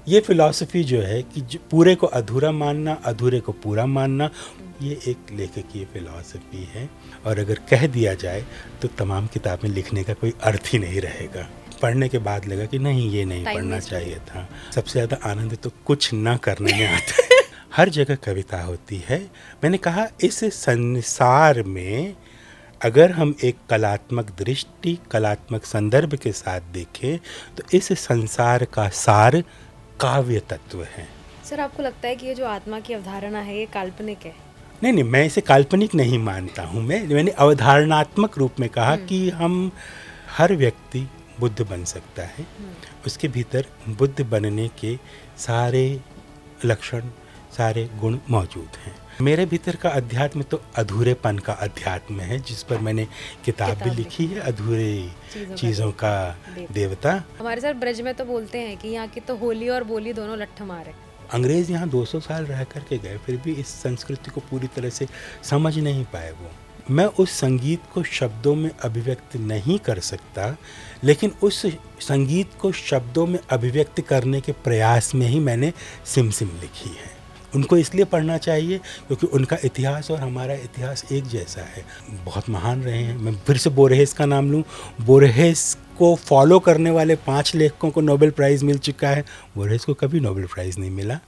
ये फिलॉसफी जो है कि पूरे को अधूरा मानना, अधूरे को पूरा मानना, ये एक लेखक की फिलॉसफी है। और अगर कह दिया जाए तो तमाम किताबें लिखने का कोई अर्थ ही नहीं रहेगा। पढ़ने के बाद लगा कि नहीं, ये नहीं पढ़ना चाहिए था। सबसे ज़्यादा आनंद तो कुछ ना करने में आता है। हर जगह कविता होती है। मैंने कहा इस संसार में अगर हम एक कलात्मक दृष्टि, कलात्मक संदर्भ के साथ देखें तो इस संसार का सार काव्य तत्व है। सर, आपको लगता है कि ये जो आत्मा की अवधारणा है ये काल्पनिक है? नहीं, मैं इसे काल्पनिक नहीं मानता हूँ। मैंने अवधारणात्मक रूप में कहा कि हम हर व्यक्ति बुद्ध बन सकता है। उसके भीतर बुद्ध बनने के सारे लक्षण, सारे गुण मौजूद हैं। मेरे भीतर का अध्यात्म तो अधूरेपन का अध्यात्म है, जिस पर मैंने किताब भी लिखी है, अधूरे चीज़ों का देवता। हमारे सर ब्रज में तो बोलते हैं कि यहाँ की तो होली और बोली दोनों लट्ठ मारे। अंग्रेज़ यहाँ 200 साल रह करके गए, फिर भी इस संस्कृति को पूरी तरह से समझ नहीं पाए वो। मैं उस संगीत को शब्दों में अभिव्यक्त नहीं कर सकता, लेकिन उस संगीत को शब्दों में अभिव्यक्त करने के प्रयास में ही मैंने सिम सिम लिखी है। उनको इसलिए पढ़ना चाहिए क्योंकि उनका इतिहास और हमारा इतिहास एक जैसा है। बहुत महान रहे हैं। मैं फिर से बोरहेस का नाम लूँ। बोरहेस को फॉलो करने वाले 5 लेखकों को नोबेल प्राइज़ मिल चुका है। बोरहेस को कभी नोबेल प्राइज़ नहीं मिला।